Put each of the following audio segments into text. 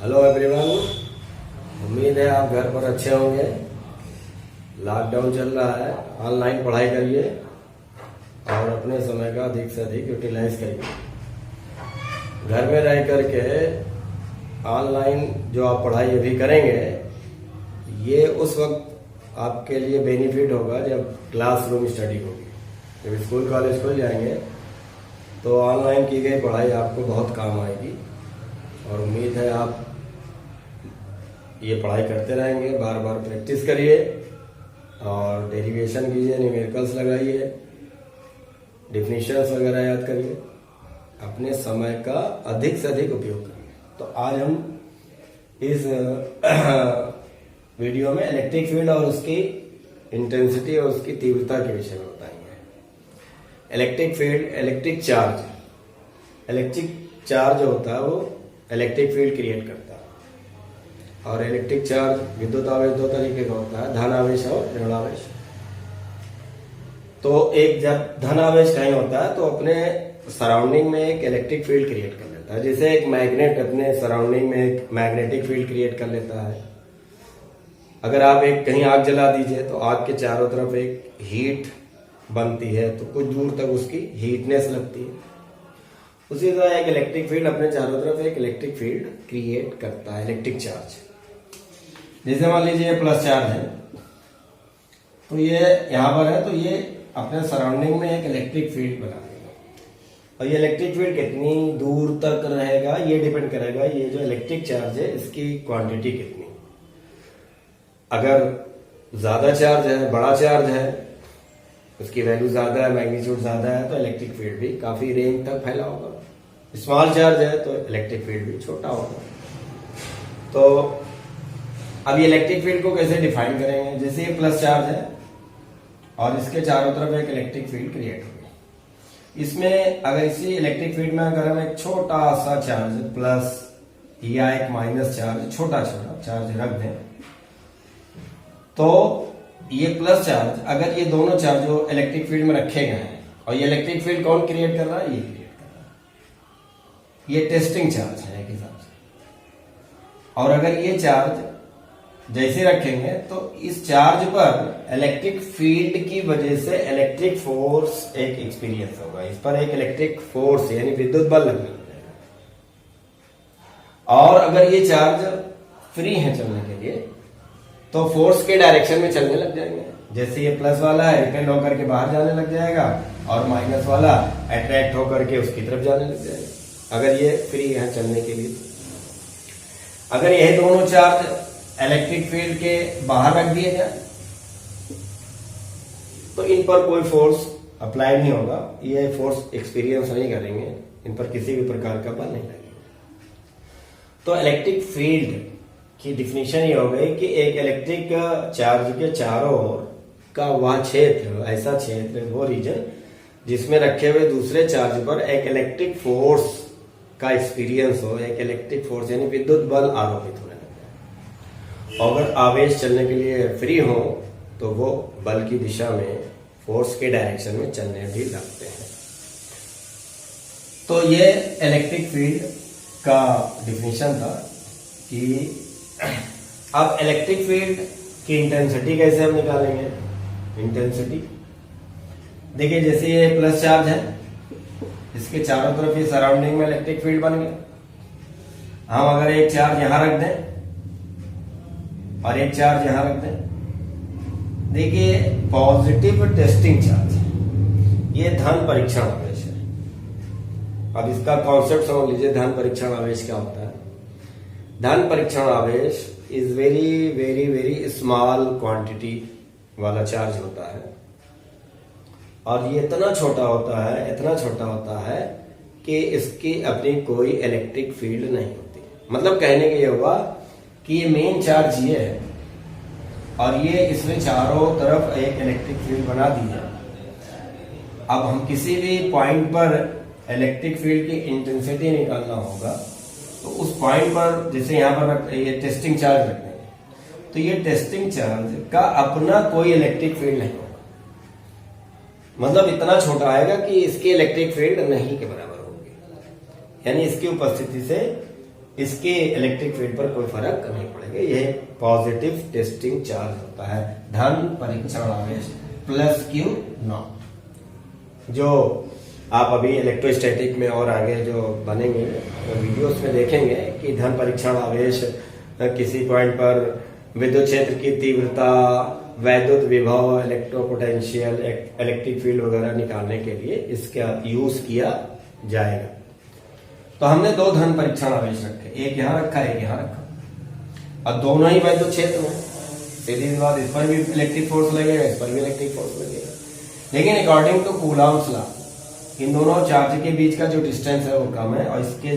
Hello everyone, उम्मीद है आप घर पर अच्छे होंगे। लॉकडाउन चल रहा है, ऑनलाइन पढ़ाई करिए और अपने समय का अधिक से अधिक यूटिलाइज करिए। घर में रह करके ऑनलाइन जो आप पढ़ाई अभी करेंगे, ये उस वक्त आपके लिए बेनिफिट होगा जब क्लासरूम स्टडी होगी। जब स्कूल कॉलेज खुल जाएंगे तो ऑनलाइन की गई पढ़ाई आपको बहुत काम आएगी और उम्मीद है आप ये पढ़ाई करते रहेंगे। बार बार प्रैक्टिस करिए और डेरिवेशन कीजिए, न्यूमेरिकल्स लगाइए, डेफिनेशंस वगैरह याद करिए। अपने समय का अधिक से अधिक उपयोग करिए। तो आज हम इस वीडियो में इलेक्ट्रिक फील्ड और उसकी इंटेंसिटी और उसकी तीव्रता के विषय में बताएंगे। इलेक्ट्रिक फील्ड, इलेक्ट्रिक चार्ज होता है वो इलेक्ट्रिक फील्ड क्रिएट करता है। और इलेक्ट्रिक चार्ज, विद्युत आवेश दो तरीके का होता है, धन आवेश और ऋण आवेश। तो एक जब धन आवेश कहीं होता है तो अपने सराउंडिंग में एक इलेक्ट्रिक फील्ड क्रिएट कर लेता है। जैसे एक मैग्नेट अपने सराउंडिंग में एक मैग्नेटिक फील्ड क्रिएट कर लेता है। अगर आप एक कहीं आग जला दीजिए तो आग के चारों तरफ एक हीट बनती है, तो कुछ दूर तक उसकी हीटनेस लगती है। उसी तरह एक इलेक्ट्रिक फील्ड अपने चारों तरफ एक इलेक्ट्रिक फील्ड क्रिएट करता है, इलेक्ट्रिक चार्ज। जैसे मान लीजिए प्लस चार्ज है, तो ये यहां पर है, तो ये अपने सराउंडिंग में एक इलेक्ट्रिक फील्ड बना देगा। और ये इलेक्ट्रिक फील्ड कितनी दूर तक रहेगा ये डिपेंड करेगा, ये जो इलेक्ट्रिक चार्ज है इसकी क्वांटिटी कितनी। अगर ज्यादा चार्ज है, बड़ा चार्ज है, उसकी वैल्यू ज्यादा है, मैग्नीट्यूड ज्यादा है, तो इलेक्ट्रिक फील्ड भी काफी रेंज तक फैला होगा। स्मॉल चार्ज है तो इलेक्ट्रिक फील्ड भी छोटा होगा। तो अब ये इलेक्ट्रिक फील्ड को कैसे डिफाइन करेंगे? जैसे ये प्लस चार्ज है और इसके चारों तरफ एक इलेक्ट्रिक फील्ड क्रिएट होगी। इसमें अगर इसी इलेक्ट्रिक फील्ड में अगर हम एक छोटा सा चार्ज प्लस या एक माइनस चार्ज, छोटा चार्ज रख दें, तो ये प्लस चार्ज, अगर ये दोनों चार्ज जो इलेक्ट्रिक फील्ड में रखे गए हैं, और ये इलेक्ट्रिक फील्ड कौन क्रिएट कर रहा है? ये क्रिएट कर रहा है। ये टेस्टिंग चार्ज है एक हिसाब से। और अगर ये चार्ज जैसे रखेंगे तो इस चार्ज पर इलेक्ट्रिक फील्ड की वजह से इलेक्ट्रिक फोर्स एक एक्सपीरियंस होगा। इस पर एक इलेक्ट्रिक फोर्स यानी विद्युत बल लगने लगेगा। और अगर ये चार्ज फ्री है चलने के लिए तो फोर्स के डायरेक्शन में चलने लग जाएंगे। जैसे ये प्लस वाला है, रिपेल होकर के बाहर जाने लग जाएगा, और माइनस वाला अट्रैक्ट होकर के उसकी तरफ जाने लग जाएगा, अगर ये फ्री है चलने के लिए। अगर यह दोनों चार्ज इलेक्ट्रिक फील्ड के बाहर रख दिए जाए तो इन पर कोई फोर्स अप्लाई नहीं होगा, ये फोर्स एक्सपीरियंस नहीं करेंगे, इन पर किसी भी प्रकार का बल नहीं लगेगा। तो इलेक्ट्रिक फील्ड की डिफिनेशन ये हो गई कि एक इलेक्ट्रिक चार्ज के चारों ओर का वह क्षेत्र, ऐसा क्षेत्र, वो रीजन जिसमें रखे हुए दूसरे चार्ज पर एक इलेक्ट्रिक फोर्स का एक्सपीरियंस हो, एक इलेक्ट्रिक फोर्स यानी विद्युत बल आरोपित होने लगे। और अगर आवेश चलने के लिए फ्री हो तो वो बल की दिशा में, फोर्स के डायरेक्शन में चलने भी लगते हैं। तो ये इलेक्ट्रिक फील्ड का डिफिनेशन था कि अब इलेक्ट्रिक फील्ड की इंटेंसिटी कैसे हम निकालेंगे? इंटेंसिटी देखिए, जैसे ये प्लस चार्ज है, इसके चारों तरफ ये सराउंडिंग में इलेक्ट्रिक फील्ड बन गया। हम अगर एक चार्ज यहां रख दें और एक चार्ज यहां रख दें, देखिए पॉजिटिव टेस्टिंग चार्ज है, ये धन परीक्षण आवेश है। अब इसका कॉन्सेप्ट समझ लीजिए, धन परीक्षण आवेश क्या होता है? धन परीक्षण आवेश is very very very small quantity वाला चार्ज होता है, और ये इतना छोटा होता है कि इसकी अपनी कोई इलेक्ट्रिक फील्ड नहीं होती। मतलब कहने के ये हुआ कि ये मेन चार्ज ये है और ये इसमें चारों तरफ एक इलेक्ट्रिक फील्ड बना दी है। अब हम किसी भी पॉइंट पर इलेक्ट्रिक फील्ड की इंटेंसिटी निकालना होगा, तो उस पॉइंट पर, जैसे यहां पर ये टेस्टिंग चार्ज रखने हैं, तो ये टेस्टिंग चार्ज का अपना कोई इलेक्ट्रिक फील्ड नहीं होगा। मतलब इतना छोटा आएगा कि इसकी इलेक्ट्रिक फील्ड नहीं के बराबर होगी, यानी इसकी उपस्थिति से इसके इलेक्ट्रिक फील्ड पर कोई फर्क नहीं पड़ेगा। यह पॉजिटिव टेस्टिंग चार्ज होता है, धन परीक्षण आवेश प्लस क्यू नॉट। जो आप अभी इलेक्ट्रोस्टैटिक में और आगे जो बनेंगे वीडियोस में देखेंगे कि धन परीक्षण आवेश किसी पॉइंट पर विद्युत क्षेत्र की तीव्रता, वैद्युत विभव, इलेक्ट्रोपोटेंशियल, इलेक्ट्रिक फील्ड वगैरह निकालने के लिए इसका यूज किया जाएगा। तो हमने दो धन परीक्षण आवेश रखे, एक यहां रखा एक यहां रखा, और दोनों ही वैद्युत क्षेत्र में। सीधी सी बात, इस पर भी इलेक्ट्रिक फोर्स लगेगा, इस पर भी इलेक्ट्रिक फोर्स लगेगा। लेकिन according to Coulomb's law in दोनों चार्ज के बीच का जो डिस्टेंस है वो कम है और इसके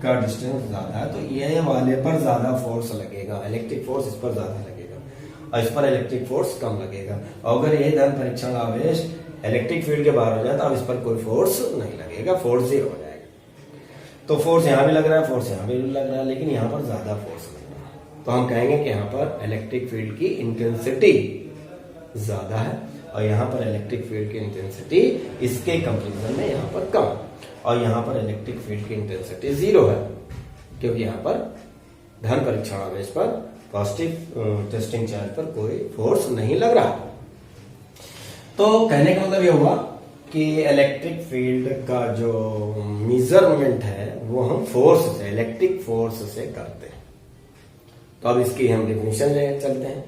का डिस्टेंस ज्यादा है, तो ये वाले पर ज्यादा फोर्स लगेगा, इलेक्ट्रिक फोर्स इस पर ज्यादा लगेगा और इस पर इलेक्ट्रिक फोर्स कम लगेगा। और अगर ये धन परीक्षण आवेश इलेक्ट्रिक फील्ड के बाहर हो जाए तो अब इस पर कोई फोर्स नहीं लगेगा, फोर्स जीरो हो जाएगा। तो फोर्स यहां भी लग रहा है, फोर्स यहां भी लग रहा है, लेकिन यहां पर ज्यादा फोर्स लग रहा है। तो हम कहेंगे कि यहाँ पर इलेक्ट्रिक फील्ड की इंटेंसिटी ज्यादा है और यहाँ पर इलेक्ट्रिक फील्ड की इंटेंसिटी इसके कंपेरिजन में यहाँ पर कम, और यहाँ पर इलेक्ट्रिक फील्ड की इंटेंसिटी जीरो है, क्योंकि यहाँ पर धन परीक्षण आवेश पर पॉजिटिव टेस्टिंग चार्ज पर कोई फोर्स नहीं लग रहा। तो कहने का मतलब ये हुआ कि इलेक्ट्रिक फील्ड का जो मेजरमेंट है वो हम फोर्स से, इलेक्ट्रिक फोर्स से करते हैं। तो अब इसकी हम डेफिनेशन ले चलते हैं।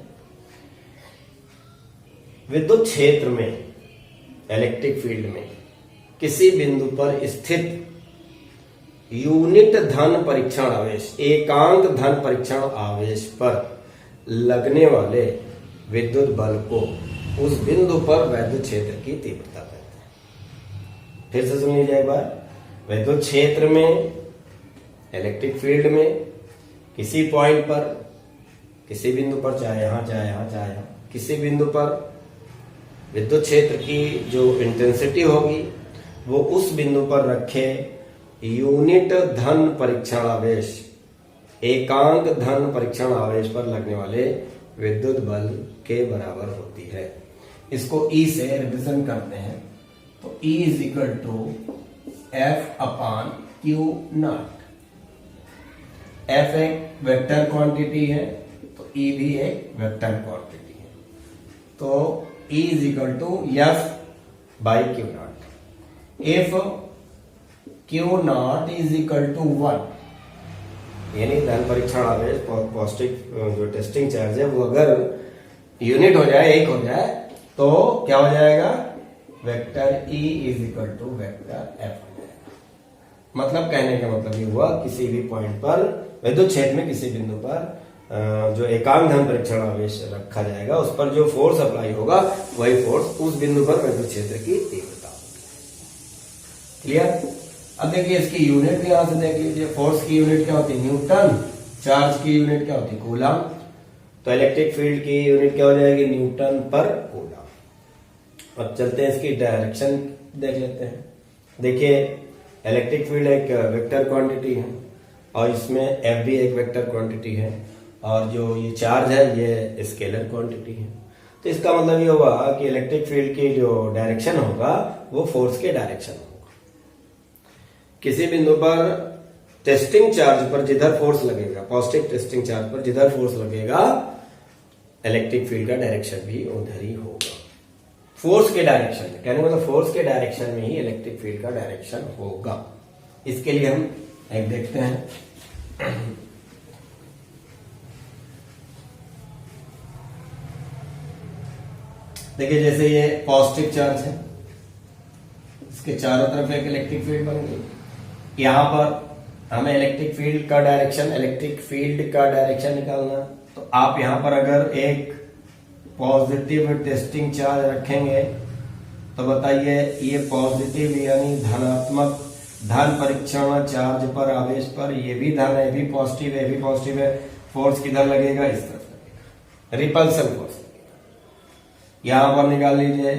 विद्युत क्षेत्र में इलेक्ट्रिक फील्ड में किसी बिंदु पर स्थित यूनिट धन परीक्षण आवेश, एकांक धन परीक्षण आवेश पर लगने वाले विद्युत बल को उस बिंदु पर वैद्युत क्षेत्र की तीव्रता कहते हैं। फिर से सुन लीजिए एक बार। विद्युत क्षेत्र में इलेक्ट्रिक फील्ड में किसी पॉइंट पर, किसी बिंदु पर, चाहे यहां चाहे यहां चाहे यहां, किसी बिंदु पर विद्युत क्षेत्र की जो इंटेंसिटी होगी वो उस बिंदु पर रखे यूनिट धन परीक्षण आवेश, एकांक धन परीक्षण आवेश पर लगने वाले विद्युत बल के बराबर होती है। इसको E से रिप्रेजेंट करते हैं। तो E is equal to F upon Q naught. F एक वेक्टर क्वांटिटी है तो E भी एक वेक्टर क्वांटिटी है। तो E is equal to F by Q naught. If Q naught is equal to 1, यानी धन परीक्षण आवेश पॉजिटिव जो टेस्टिंग चार्ज है वो अगर यूनिट हो जाए, एक हो जाए, तो क्या हो जाएगा? Vector E is equal to vector F हो जाएगा। मतलब कहने का मतलब ये हुआ किसी भी पॉइंट पर विद्युत क्षेत्र में किसी बिंदु पर जो एकांक धन परीक्षण आवेश रखा जाएगा उस पर जो फोर्स अप्लाई होगा वही फोर्स उस बिंदु पर विद्युत क्षेत्र की तीव्रता होगी। क्लियर? अब देखिए इसकी यूनिट भी यहां से देख लीजिए। फोर्स की यूनिट क्या होती है? न्यूटन। चार्ज की यूनिट क्या होती है? कूलम। तो इलेक्ट्रिक फील्ड की यूनिट क्या हो जाएगी? न्यूटन पर कूलम। अब चलते हैं इसकी डायरेक्शन देख लेते हैं। देखिए इलेक्ट्रिक फील्ड एक वेक्टर क्वांटिटी है और इसमें F भी एक वेक्टर क्वांटिटी है और जो ये चार्ज है ये स्केलर क्वांटिटी है। तो इसका मतलब ये हुआ कि इलेक्ट्रिक फील्ड की जो डायरेक्शन होगा वो फोर्स के डायरेक्शन होगा। किसी बिंदु पर टेस्टिंग चार्ज पर जिधर फोर्स लगेगा, पॉजिटिव टेस्टिंग चार्ज पर जिधर फोर्स लगेगा इलेक्ट्रिक फील्ड का डायरेक्शन भी उधर ही होगा। फोर्स के डायरेक्शन में, कहने मतलब फोर्स के डायरेक्शन में ही इलेक्ट्रिक फील्ड का डायरेक्शन होगा। इसके लिए हम एक देखते हैं। देखिए जैसे ये पॉजिटिव चार्ज है, इसके चारों तरफ एक इलेक्ट्रिक फील्ड बन गई। यहां पर हमें इलेक्ट्रिक फील्ड का डायरेक्शन निकालना। तो आप यहां पर अगर एक पॉजिटिव टेस्टिंग चार्ज रखेंगे तो बताइए ये पॉजिटिव यानी धनात्मक धन परीक्षण चार्ज पर आवेश पर ये भी धन है, ये भी पॉजिटिव है, ये भी पॉजिटिव है। फोर्स किधर लगेगा? इस तरफ लगेगा, रिपल्सन फोर्स। यहां पर निकाल लीजिए,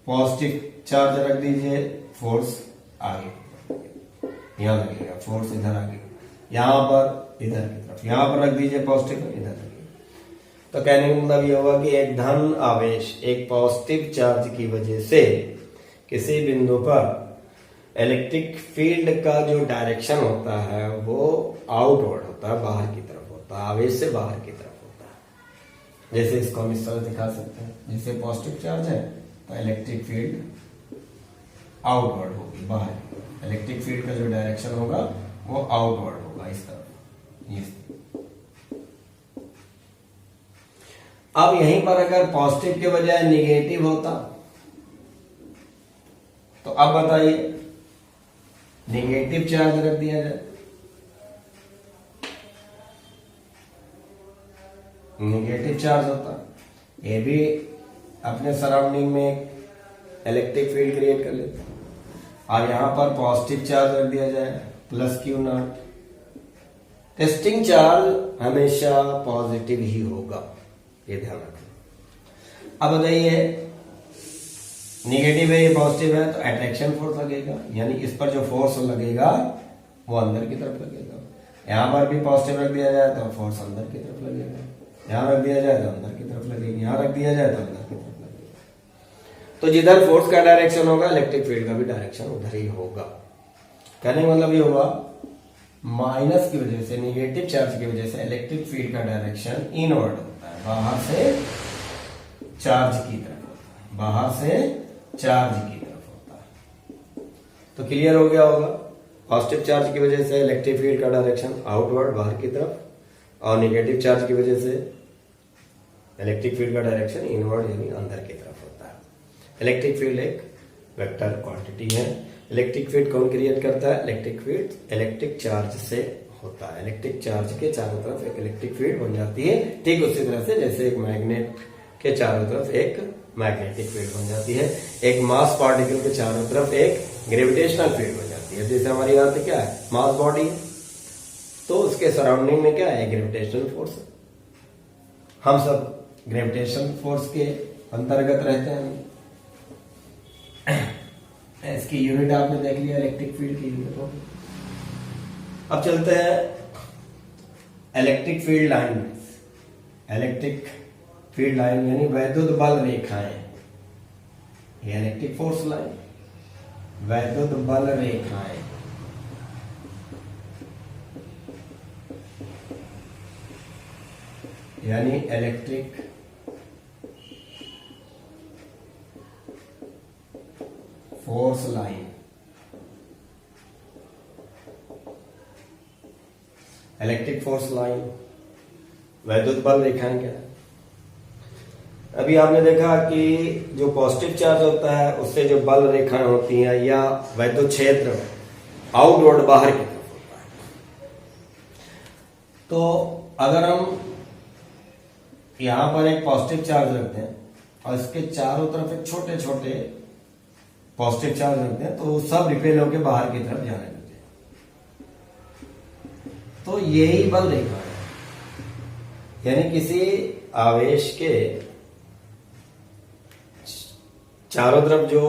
पॉजिटिव चार्ज रख दीजिए, फोर्स आगे यहां लगेगा, फोर्स इधर आगे, यहां पर इधर की तरफ, यहां पर रख दीजिए पॉजिटिव, इधर लगेगा। तो कहने का मतलब यह होगा कि एक धन आवेश एक पॉजिटिव चार्ज की वजह से किसी बिंदु पर इलेक्ट्रिक फील्ड का जो डायरेक्शन होता है वो आउटवर्ड होता है, बाहर की तरफ होता है, आवेश से बाहर की तरफ होता है। जैसे इसको हम इस तरह दिखा सकते हैं, जैसे पॉजिटिव चार्ज है तो इलेक्ट्रिक फील्ड आउटवर्ड होगी, बाहर। इलेक्ट्रिक फील्ड का जो डायरेक्शन होगा वो आउटवर्ड होगा, इस तरफ, इस। अब यहीं पर अगर पॉजिटिव के बजाय निगेटिव होता तो अब बताइए, निगेटिव चार्ज रख दिया जाए, निगेटिव चार्ज होता, ये भी अपने सराउंडिंग में इलेक्ट्रिक फील्ड क्रिएट कर लेता। और यहां पर पॉजिटिव चार्ज रख दिया जाए plus Q not. Testing charge हमेशा पॉजिटिव ही होगा, ये ध्यान रखें। अब बताइए, निगेटिव है, ये पॉजिटिव है, तो अट्रैक्शन फोर्स लगेगा, यानी इस पर जो फोर्स लगेगा वो अंदर की तरफ लगेगा। यहां पर भी पॉजिटिव रख दिया जाए तो फोर्स अंदर की तरफ लगेगा, यहां रख दिया जाए तो अंदर की तरफ लगेगी, यहां रख दिया जाए तो अंदर की तरफ लगेगा। तो जिधर फोर्स का डायरेक्शन होगा इलेक्ट्रिक फील्ड का भी डायरेक्शन उधर ही होगा। कहने का मतलब ये होगा, माइनस की वजह से, निगेटिव चार्ज की वजह से इलेक्ट्रिक फील्ड का डायरेक्शन इनवर्ड होता है, बाहर से चार्ज की तरफ होता है, बाहर से चार्ज की तरफ होता है। तो क्लियर हो गया होगा, पॉजिटिव चार्ज की वजह से इलेक्ट्रिक फील्ड का डायरेक्शन आउटवर्ड, बाहर की तरफ, और नेगेटिव चार्ज की वजह से इलेक्ट्रिक फील्ड का डायरेक्शन इनवर्ड, यानी अंदर की तरफ होता है। इलेक्ट्रिक फील्ड एक वेक्टर क्वांटिटी है। इलेक्ट्रिक फील्ड कौन क्रिएट करता है? इलेक्ट्रिक फील्ड इलेक्ट्रिक चार्ज से होता है। इलेक्ट्रिक चार्ज के चारों तरफ एक इलेक्ट्रिक फील्ड बन जाती है, ठीक उसी तरह से जैसे एक मैग्नेट के चारों तरफ एक मैग्नेटिक फील्ड बन जाती है, एक मास पार्टिकल के चारों तरफ एक ग्रेविटेशनल फील्ड बन जाती है। जैसे हमारी अर्थ क्या है, मास बॉडी है, तो उसके सराउंडिंग में क्या है, ग्रेविटेशनल फोर्स है। हम सब ग्रेविटेशनल फोर्स के अंतर्गत रहते हैं। इसकी यूनिट आपने देख लिया, इलेक्ट्रिक फील्ड की यूनिट हो। अब चलते हैं electric field line. Electric field line यानी वैद्युत बल रेखाएं, ये इलेक्ट्रिक फोर्स लाइन, वैद्युत बल रेखाएं। यानी electric force line, electric force line, वैद्युत बल रेखाएं क्या है? अभी आपने देखा कि जो पॉजिटिव चार्ज होता है उससे जो बल रेखाएं होती हैं या वैद्युत क्षेत्र आउटवर्ड, बाहर की तरफ होता है। तो अगर हम यहां पर एक पॉजिटिव चार्ज रखते हैं और इसके चारों तरफ एक छोटे छोटे पॉजिटिव चार्ज रखते हैं, तो सब रिपेल होकर बाहर की तरफ जाने लगते हैं। तो यही बल रेखा है, यानी किसी आवेश के चारों तरफ जो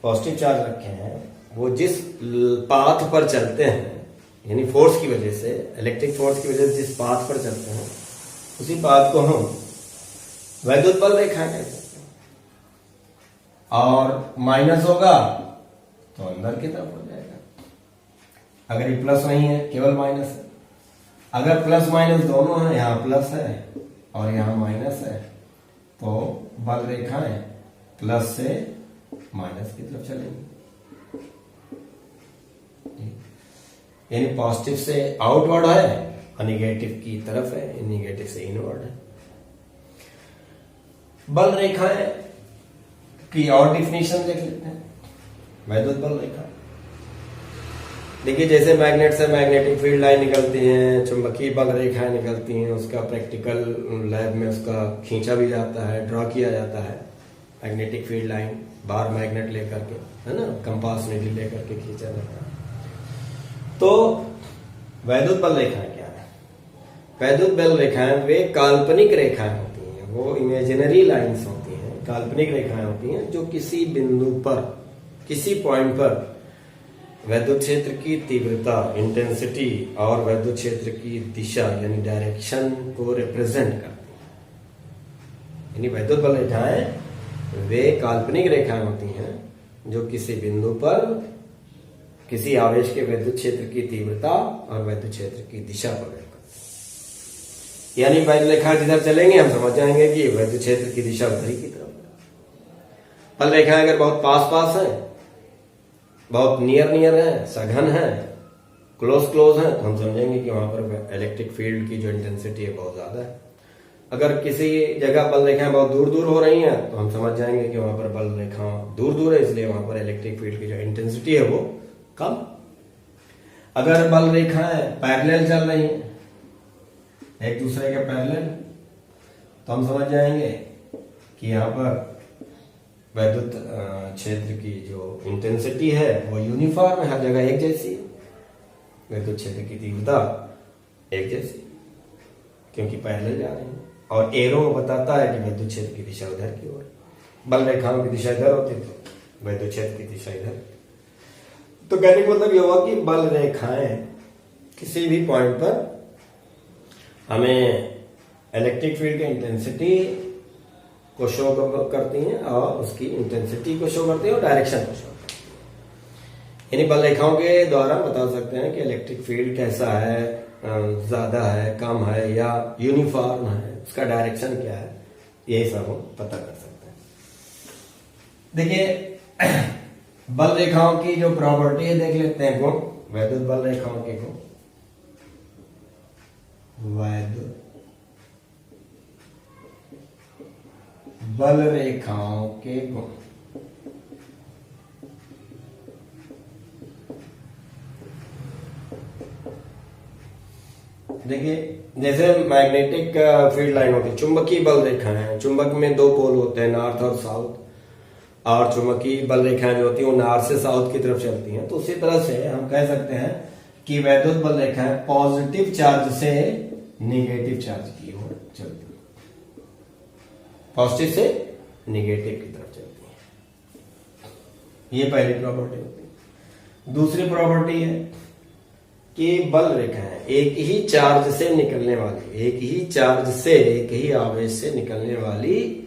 पॉजिटिव चार्ज रखे हैं वो जिस पाथ पर चलते हैं, यानी फोर्स की वजह से, इलेक्ट्रिक फोर्स की वजह से जिस पाथ पर चलते हैं, उसी पाथ को हम वैद्युत बल रेखाएं कहते हैं। और माइनस होगा तो अंदर की तरफ हो जाएगा। अगर ये प्लस नहीं है, केवल माइनस है। अगर प्लस माइनस दोनों है, यहां प्लस है और यहां माइनस है, तो बल रेखाएं प्लस से माइनस की तरफ चलेंगी। यानी पॉजिटिव से आउटवर्ड है और निगेटिव की तरफ है, निगेटिव से इनवर्ड है। बल रेखाएं की और डिफिनेशन देख लेते हैं। वैद्युत बल रेखा, देखिए जैसे मैग्नेट से मैग्नेटिक फील्ड लाइन निकलती है, चुंबकीय बल रेखाएं निकलती हैं, उसका प्रैक्टिकल लैब में उसका खींचा भी जाता है, ड्रॉ किया जाता है। Magnetic field line bar magnet लेकर के, है ना, कंपास नीडल लेकर के खींचा जाता है। तो वैद्युत बल रेखाएं क्या है? वैद्युत बल रेखाएं वे काल्पनिक रेखाएं होती हैं, वो इमेजिनरी लाइंस होती हैं, काल्पनिक रेखाएं होती हैं जो किसी बिंदु पर, किसी पॉइंट पर वैद्युत क्षेत्र की तीव्रता, इंटेंसिटी और वैद्युत क्षेत्र की दिशा यानी डायरेक्शन को रिप्रेजेंट करती हैं। यानी वैद्युत बल रेखाएं वे काल्पनिक रेखाएं होती हैं जो किसी बिंदु पर किसी आवेश के विद्युत क्षेत्र की तीव्रता और विद्युत क्षेत्र की दिशा पर निर्भर। यानी बल रेखा जिधर चलेंगे हम समझ जाएंगे कि विद्युत क्षेत्र की दिशा उधर ही की तरफ। बल रेखाएं अगर बहुत पास पास है, बहुत नियर नियर है, सघन है, क्लोज क्लोज है, तो हम समझेंगे कि वहां पर इलेक्ट्रिक फील्ड की जो इंटेंसिटी है बहुत ज्यादा है। अगर किसी जगह बल रेखाएं बहुत दूर दूर हो रही हैं तो हम समझ जाएंगे कि वहां पर बल रेखा दूर दूर है, इसलिए वहां पर इलेक्ट्रिक फील्ड की जो इंटेंसिटी है वो कम। अगर बल रेखाएं पैरेलल चल रही हैं, एक दूसरे के पैरेलल, तो हम समझ जाएंगे कि यहाँ पर वैद्युत क्षेत्र की जो इंटेंसिटी है वो यूनिफॉर्म है, हर जगह एक जैसी है। विद्युत क्षेत्र की तीव्रता एक जैसी, क्योंकि पैरेलल जा रही है। और एरो बताता है कि विद्युत क्षेत्र की दिशा उधर की ओर। बल रेखाओं की दिशा इधर होती तो विद्युत क्षेत्र की दिशा इधर। तो कहने का मतलब ये हुआ कि बल रेखाएं किसी भी पॉइंट पर हमें इलेक्ट्रिक फील्ड की इंटेंसिटी को शो करती हैं और उसकी इंटेंसिटी को शो करती हैं और डायरेक्शन को शो करती हैं। यानी बल रेखाओं के द्वारा बता सकते हैं कि इलेक्ट्रिक फील्ड कैसा है, ज्यादा है, कम है या यूनिफॉर्म है, उसका डायरेक्शन क्या है, यही सब हम पता कर सकते हैं। देखिए बल रेखाओं की जो प्रॉपर्टी है देख लेते हैं। गुण, वैद्युत बल रेखाओं के गुण, वैद्युत बल रेखाओं के गुण। देखिए जैसे मैग्नेटिक फील्ड लाइन होती है, चुंबकीय बल रेखाएं हैं, चुंबक में दो पोल होते हैं, नॉर्थ और साउथ, और चुंबकीय बल रेखाएं जो होती है वो नॉर्थ से साउथ की तरफ चलती हैं। तो उसी तरह से हम कह सकते हैं कि वैद्युत बल रेखाएं पॉजिटिव चार्ज से निगेटिव चार्ज की ओर चलती है, पॉजिटिव से निगेटिव की तरफ चलती है। ये पहली प्रॉपर्टी होती है। दूसरी प्रॉपर्टी है कि बल रेखाएं एक ही चार्ज से निकलने वाली, एक ही चार्ज से, एक ही आवेश से निकलने वाली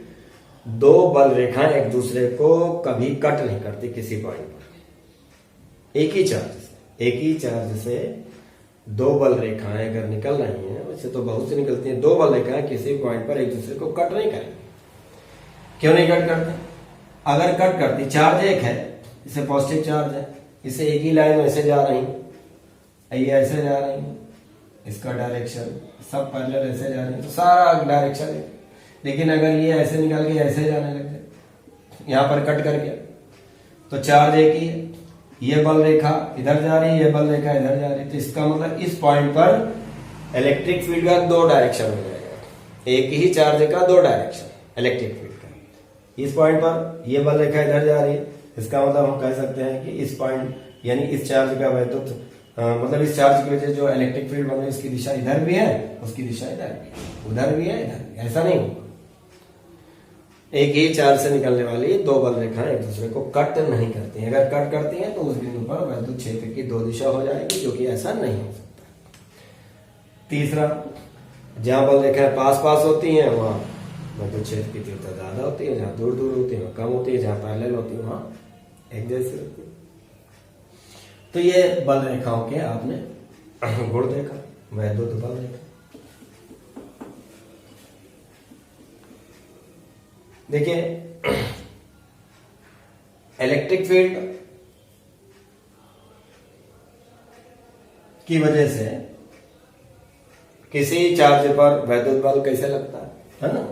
दो बल रेखाएं एक दूसरे को कभी कट नहीं करती किसी पॉइंट पर। एक ही चार्ज से दो बल रेखाएं अगर निकल रही हैं, वैसे तो बहुत सी निकलती हैं, दो बल रेखाएं किसी पॉइंट पर एक दूसरे को कट नहीं करेंगी। क्यों नहीं कट करते? अगर कट करती, चार्ज एक है, इसे पॉजिटिव चार्ज है, इसे एक ही लाइन में ऐसे जा रही, ये ऐसे जा रही, इसका डायरेक्शन सब पैरेलल ऐसे जा रही है, तो सारा डायरेक्शन है। लेकिन अगर ये ऐसे निकल के ऐसे जाने लग जाए, यहां पर कट कर गया, तो चार्ज एक ही है, ये बल रेखा इधर जा रही है, ये बल रेखा इधर जा रही है, तो इसका मतलब इस पॉइंट पर इलेक्ट्रिक फील्ड का दो डायरेक्शन हो जाएगा। एक ही चार्ज का दो डायरेक्शन इलेक्ट्रिक फील्ड का। इस पॉइंट पर ये बल रेखा इधर जा रही है, इसका मतलब हम कह सकते हैं कि इस पॉइंट यानी इस चार्ज का वैद्युत मतलब इस चार्ज की वजह जो इलेक्ट्रिक फील्ड बन रही है उसकी दिशा इधर भी है, उसकी दिशा इधर भी है, उधर भी है, इधर भी। ऐसा नहीं होगा। एक ही चार्ज से निकलने वाली दो बल रेखाएं एक दूसरे को कट नहीं करती हैं। अगर कट करती हैं तो उस बिंदु पर वैद्युत क्षेत्र की दो दिशा हो जाएगी, जो कि ऐसा नहीं हो सकता। तीसरा, जहां बल रेखाएं पास पास होती हैं वहां वैद्युत क्षेत्र की तीव्रता ज्यादा होती है, जहां दूर दूर होती है वहां कम होती है, जहां पैरेलल होती है वहां एक जैसी होती है। तो ये बल रेखाओं के आपने गुण देखा, वैद्युत बल रेखा। देखिए इलेक्ट्रिक फील्ड की वजह से किसी चार्ज पर वैद्युत बल कैसे लगता है ना?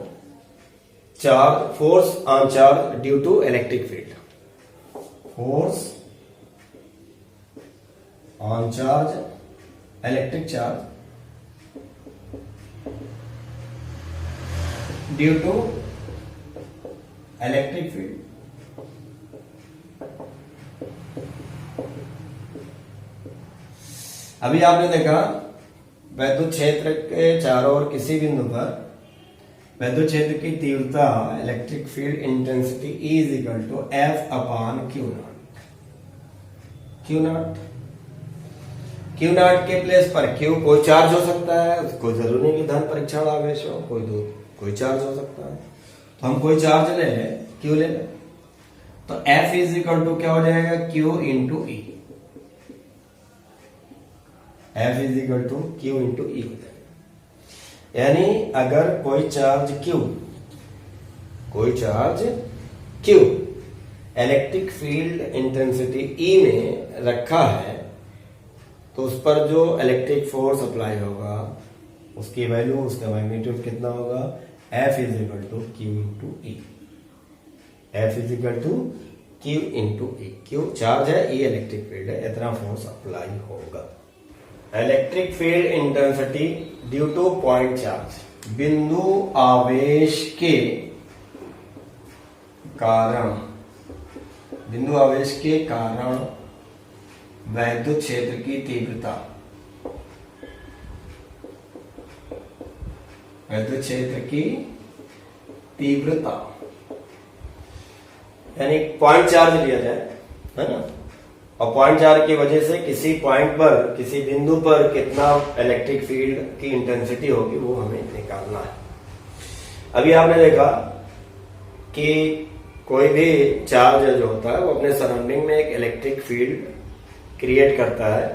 Charge, force on charge due to electric field, force on charge, electric charge due to electric field. अभी आपने देखा वैद्युत क्षेत्र के चारों ओर किसी बिंदु पर वैद्युत क्षेत्र की तीव्रता electric field intensity is equal to F upon Q naught. Q naught, q naught के प्लेस पर क्यू कोई चार्ज हो सकता है, कोई जरूरी नहीं कि धन परीक्षण आवेश हो, कोई चार्ज हो सकता है। तो हम कोई चार्ज ले लें, क्यू ले लें, तो एफ इज इक्वल टू क्या हो जाएगा? Q into E. F is equal to Q into E हो जाएगा। यानी अगर कोई charge Q electric field intensity E में रखा है तो उस पर जो इलेक्ट्रिक फोर्स अप्लाई होगा उसकी वैल्यू, उसका मैग्नीट्यूड कितना होगा, F is equal to Q into E. F is equal to Q into E. Q charge है, ई इलेक्ट्रिक फील्ड है, इतना फोर्स अप्लाई होगा। Electric field intensity due to point charge, बिंदु आवेश के कारण वैद्युत क्षेत्र की तीव्रता, यानी पॉइंट चार्ज लिया जाए, है ना, और पॉइंट चार्ज की वजह से किसी पॉइंट पर, किसी बिंदु पर कितना इलेक्ट्रिक फील्ड की इंटेंसिटी होगी वो हमें निकालना है। अभी आपने देखा कि कोई भी चार्ज जो होता है वो अपने सराउंडिंग में एक इलेक्ट्रिक फील्ड क्रिएट करता है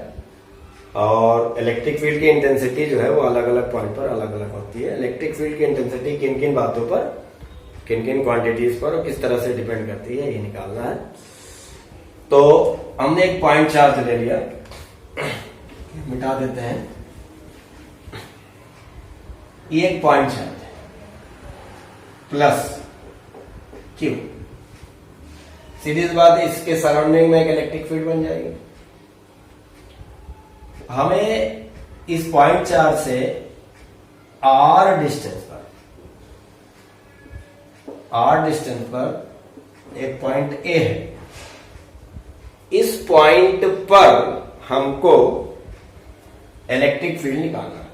और इलेक्ट्रिक फील्ड की इंटेंसिटी जो है वो अलग अलग पॉइंट पर अलग अलग होती है। इलेक्ट्रिक फील्ड की इंटेंसिटी किन किन बातों पर, किन किन क्वांटिटीज पर और किस तरह से डिपेंड करती है, ये निकालना है। तो हमने एक पॉइंट चार्ज ले लिया, मिटा देते हैं, ये एक पॉइंट चार्ज है प्लस क्यू। सीधी सी बात, इसके सराउंडिंग में एक इलेक्ट्रिक फील्ड बन जाएगी। हमें इस पॉइंट चार्ज से r डिस्टेंस पर एक पॉइंट A है, इस पॉइंट पर हमको इलेक्ट्रिक फील्ड निकालना है।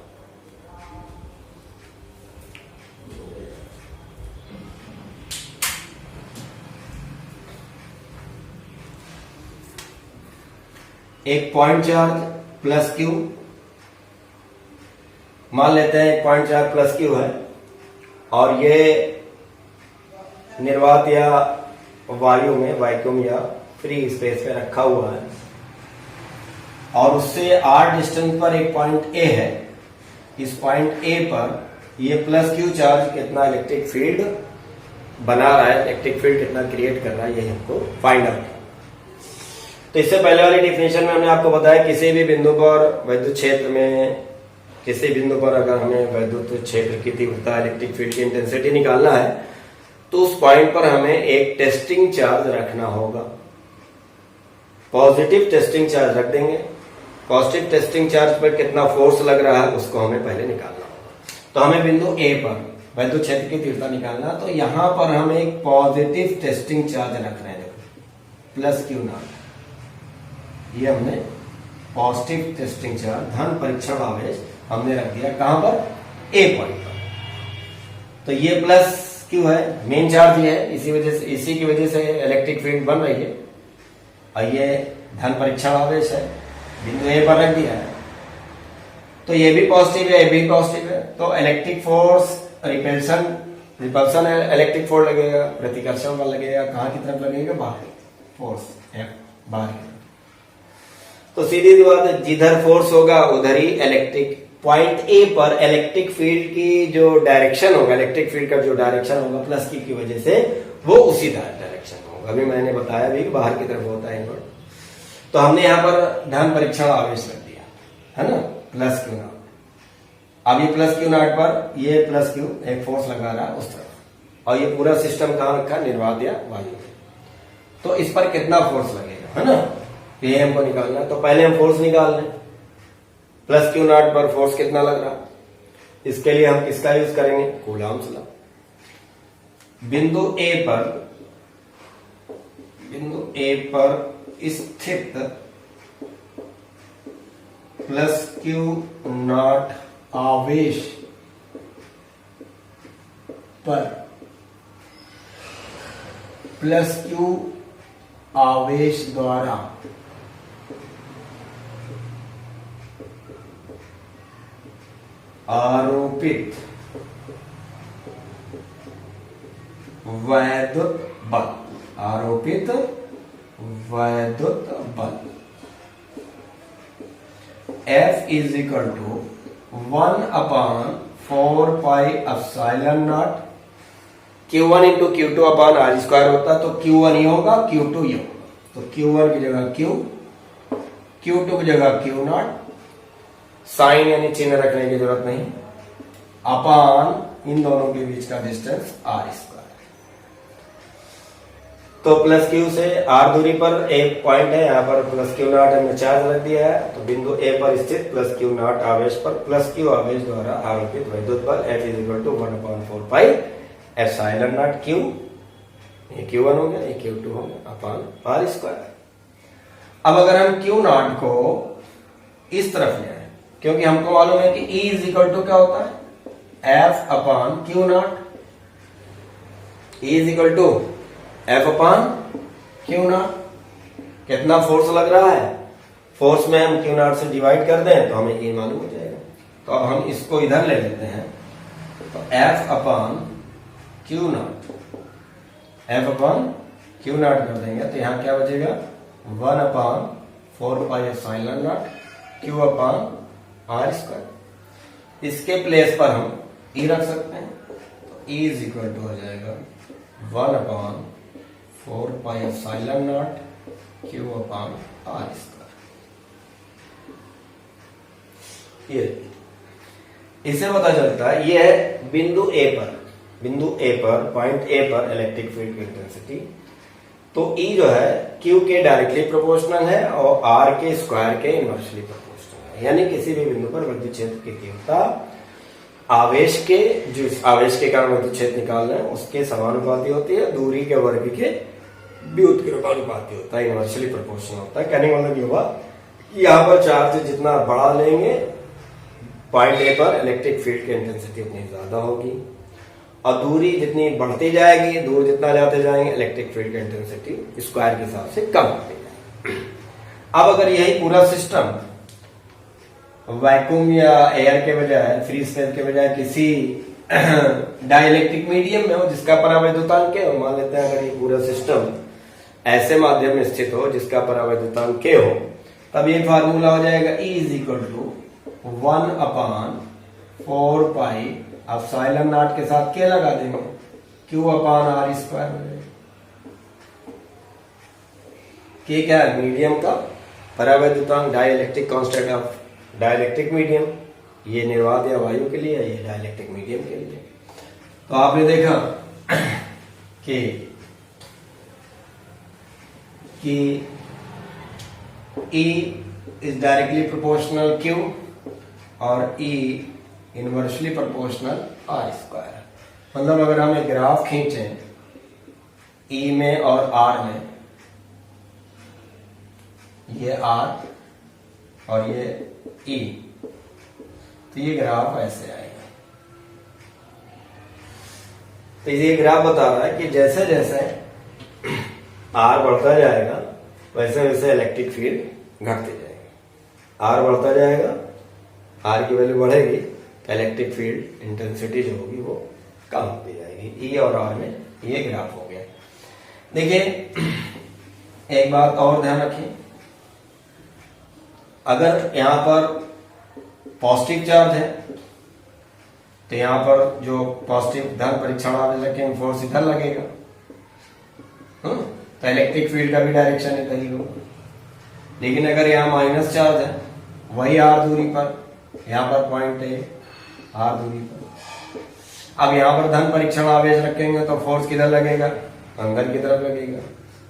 एक पॉइंट चार्ज प्लस क्यू, मान लेते हैं एक पॉइंट चार्ज प्लस क्यू है और ये निर्वात या वायु में, वैक्यूम या फ्री स्पेस पे रखा हुआ है और उससे r डिस्टेंस पर एक पॉइंट A है। इस पॉइंट A पर ये प्लस क्यू चार्ज कितना इलेक्ट्रिक फील्ड बना रहा है, इलेक्ट्रिक फील्ड कितना क्रिएट कर रहा है, ये हमको फाइंड आउट है। तो इससे पहले वाली डिफिनेशन में हमने आपको बताया किसी भी बिंदु पर वैद्युत क्षेत्र में, किसी बिंदु पर अगर हमें वैद्युत क्षेत्र की तीव्रता, इलेक्ट्रिक फील्ड की इंटेंसिटी निकालना है तो उस पॉइंट पर हमें एक टेस्टिंग चार्ज रखना होगा। पॉजिटिव टेस्टिंग चार्ज रख देंगे। पॉजिटिव टेस्टिंग चार्ज पर कितना फोर्स लग रहा है उसको हमें पहले निकालना होगा। तो हमें बिंदु A पर वैद्युत क्षेत्र की तीव्रता निकालना, तो यहां पर हम एक पॉजिटिव टेस्टिंग चार्ज रख रहे हैं, देखो प्लस क्यू नॉट। ये हमने पॉजिटिव टेस्टिंग चार्ज, धन परीक्षण आवेश हमने रख दिया कहां पर, A पॉइंट पर। तो ये प्लस क्यू है, मेन चार्ज ये है, इसी की वजह से इलेक्ट्रिक फील्ड बन रही है। और ये धन परीक्षण आवेश है, बिंदु A पर रख दिया है। तो ये भी पॉजिटिव है, ये भी पॉजिटिव है। तो electric force, repulsion electric force लगेगा, प्रतिकर्षण बल लगेगा, कहां की तरफ लगेगा, बाहर फोर्स F बाहर की। तो सीधी सी बात है, जिधर फोर्स होगा उधर ही इलेक्ट्रिक, पॉइंट A पर इलेक्ट्रिक फील्ड की जो डायरेक्शन होगा, इलेक्ट्रिक फील्ड का जो डायरेक्शन होगा प्लस की वजह से, वो उसी डायरेक्शन होगा। अभी मैंने बताया भी बाहर की तरफ होता है इनवर्ट। तो हमने यहां पर धन परीक्षण आवेश रख दिया, है ना, प्लस क्यू नॉट। अब ये प्लस क्यू नॉट पर ये प्लस क्यू एक फोर्स लगा रहा है उस तरफ, और ये पूरा सिस्टम कहां रखा, निर्वात या वायु में। तो इस पर कितना फोर्स लगेगा, है ना, ये हमको निकालना है। तो पहले हम फोर्स निकाल लें, प्लस क्यू नॉट पर फोर्स कितना लग रहा। इसके लिए हम किसका यूज करेंगे, कूलॉम्स लॉ। बिंदु A पर स्थित प्लस क्यू नॉट आवेश पर प्लस क्यू आवेश द्वारा आरोपित वैद्युत बल, F is equal to 1/4πε0 Q1 into Q2 upon R square होता है, तो Q1 ही होगा, Q2 ही होगा। तो Q1 की जगह Q, Q2 की जगह Q0, साइन यानी चिन्ह रखने की जरूरत नहीं, अपॉन इन दोनों के बीच का डिस्टेंस आर स्क्वायर। तो प्लस क्यू से आर दूरी पर एक पॉइंट है, यहाँ पर प्लस क्यू नॉट हमने चार्ज रख दिया है, तो बिंदु ए पर स्थित प्लस क्यू नॉट आवेश पर प्लस क्यू आवेश द्वारा आरोपित विद्युत बल F is equal to 1/4πε0 Q, ये Q1 हो गया, ये Q2 हो गया, अपॉन आर स्क्वायर। अब अगर हम क्यू नॉट को इस तरफ ले आए, क्योंकि हमको मालूम है कि E इज इक्वल टू क्या होता है, F upon Q nought. E is equal to F upon Q nought. कितना फोर्स लग रहा है, फोर्स में हम क्यू नॉट से डिवाइड कर दें तो हमें E मालूम हो जाएगा। तो अब हम इसको इधर ले लेते हैं, तो F upon Q naught, F upon Q not कर देंगे तो यहां क्या बचेगा, 1/4πε0 क्यू अपॉन आर स्क्वायर। इसके प्लेस पर हम E रख सकते हैं, तो E इज इक्वल टू हो जाएगा 1/4πε0 क्यू अपॉन आर स्क्वायर। ये इससे पता चलता है, ये है बिंदु ए पर, पॉइंट ए पर इलेक्ट्रिक फील्ड की इंटेंसिटी। तो E जो है Q के डायरेक्टली प्रोपोर्शनल है और R के स्क्वायर के इनवर्सली प्रोपोर्शनल है, यानी किसी भी बिंदु पर विद्युत क्षेत्र की तीव्रता आवेश के कारण विद्युत क्षेत्र निकालना है उसके समानुपाती होती है, दूरी के वर्ग के व्युत्क्रम के अनुपाती होता है, इनवर्सली प्रोपोर्शनल होता है। कहने का मतलब ये हुआ कि यहाँ पर चार्ज जितना बड़ा लेंगे, पॉइंट ए पर इलेक्ट्रिक फील्ड की इंटेंसिटी उतनी ज्यादा होगी, और दूरी जितनी बढ़ती जाएगी, दूर जितना जाते जाएंगे, इलेक्ट्रिक फील्ड की इंटेंसिटी स्क्वायर के हिसाब से कम होती जाएगी। अब अगर यही पूरा सिस्टम वैक्यूम या एयर के बजाय, फ्री स्पेस के बजाय किसी डाइलेक्ट्रिक मीडियम में हो जिसका परावैद्युतांक K हो, मान लेते हैं अगर ये पूरा सिस्टम ऐसे माध्यम में स्थित हो जिसका परावैद्युतांक K हो, तब ये फार्मूला हो जाएगा E इज इक्वल टू 1/4πε0 के साथ K लगा देंगे, Q अपॉन आर स्क्वायर हो जाएगा। K क्या है, मीडियम का परावैद्युतांक, dielectric constant of dielectric medium, ये निर्वात या वायु के लिए, ये डाइलेक्ट्रिक मीडियम के लिए। तो आपने देखा कि E is directly proportional Q और E inversely proportional R square. मतलब अगर हम एक ग्राफ खींचें E में और R में, ये R और ये E, तो ये ग्राफ ऐसे आएगा। तो ये ग्राफ बता रहा है कि जैसे जैसे R बढ़ता जाएगा वैसे वैसे इलेक्ट्रिक फील्ड घटती जाएगी। R बढ़ता जाएगा, R की वैल्यू बढ़ेगी, इलेक्ट्रिक फील्ड इंटेंसिटी जो होगी वो कम होती जाएगी। E और R में ये ग्राफ हो गया। देखिए एक बात और ध्यान रखिए, अगर यहां पर पॉजिटिव चार्ज है तो यहां पर जो पॉजिटिव धन परीक्षण आवेश रखेंगे फोर्स इधर लगेगा, तो इलेक्ट्रिक फील्ड का भी डायरेक्शन इधर ही होगा। लेकिन अगर यहाँ माइनस चार्ज है, वही आर दूरी पर, यहाँ पर पॉइंट है आर दूरी पर, अब यहाँ पर धन परीक्षण आवेश रखेंगे तो फोर्स किधर लगेगा, अंदर की तरफ लगेगा।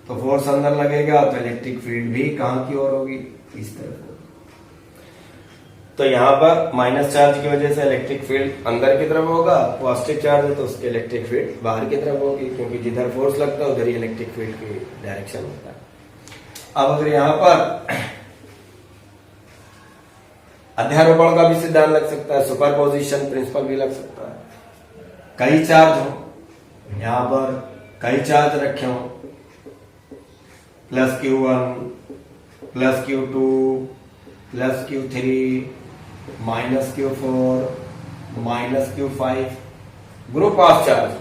तो फोर्स अंदर लगेगा तो इलेक्ट्रिक फील्ड भी कहां की ओर होगी, इस तरफ होगी। तो यहाँ पर माइनस चार्ज की वजह से इलेक्ट्रिक फील्ड अंदर की तरफ होगा, पॉजिटिव चार्ज है तो उसकी इलेक्ट्रिक फील्ड बाहर की तरफ होगी, क्योंकि जिधर फोर्स लगता है उधर ही इलेक्ट्रिक फील्ड की डायरेक्शन होता है। अब अगर यहाँ पर अध्यारोपण का भी सिद्धांत लग सकता है, सुपरपोजिशन प्रिंसिपल भी लग सकता है। कई चार्ज हो, यहाँ पर कई चार्ज रखे हो, plus Q1 plus Q2 plus Q3 minus Q4 minus Q5, group of charge.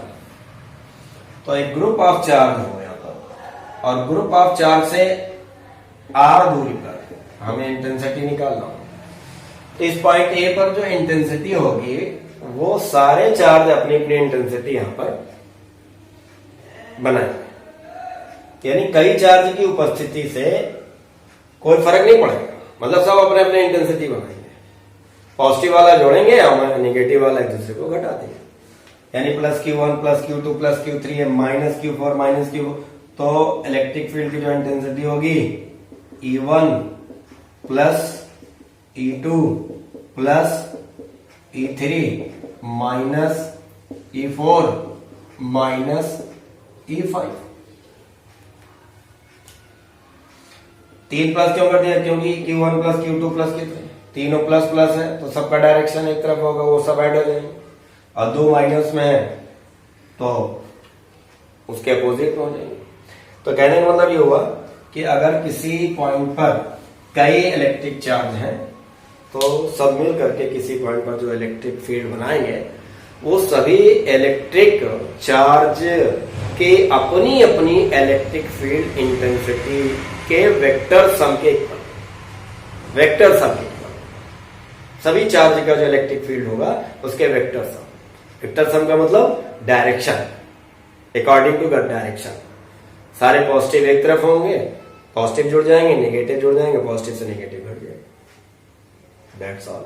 तो एक ग्रुप ऑफ चार्ज हो यहाँ पर, और ग्रुप ऑफ चार्ज से R दूरी पर हमें इंटेंसिटी निकालना हो। तो इस पॉइंट ए पर जो इंटेंसिटी होगी वो सारे चार्ज अपनी अपनी इंटेंसिटी यहां पर बनाएंगे, यानी कई चार्ज की उपस्थिति से कोई फर्क नहीं पड़ेगा, मतलब सब अपने अपने इंटेंसिटी बनाएंगे। पॉजिटिव वाला जोड़ेंगे और नेगेटिव वाला एक दूसरे को घटा देंगे, यानी plus Q1 plus Q2 plus Q3 है माइनस Q4 माइनस Q, तो इलेक्ट्रिक फील्ड की जो इंटेंसिटी होगी E1 plus E2 plus E3 minus E4 minus E5। 3 plus क्यों कर दिया? क्योंकि Q1 plus Q2 plus Q3 तीनों प्लस प्लस है तो सबका डायरेक्शन एक तरफ होगा, वो सब ऐड हो जाएंगे, और 2 माइनस में है तो उसके अपोजिट हो जाएंगे। तो कहने का मतलब ये हुआ कि अगर किसी पॉइंट पर कई इलेक्ट्रिक चार्ज हैं तो सब मिल करके किसी पॉइंट पर जो इलेक्ट्रिक फील्ड बनाएंगे वो सभी इलेक्ट्रिक चार्ज के अपनी अपनी इलेक्ट्रिक फील्ड इंटेंसिटी के वेक्टर सम के इक्वल, वेक्टर सम के इक्वल। सभी चार्ज का जो इलेक्ट्रिक फील्ड होगा उसके वेक्टर सम, वेक्टर सम का मतलब direction, according to the direction. सारे पॉजिटिव एक तरफ होंगे, पॉजिटिव जुड़ जाएंगे, नेगेटिव जुड़ जाएंगे, पॉजिटिव से नेगेटिव घट जाएंगे। That's all.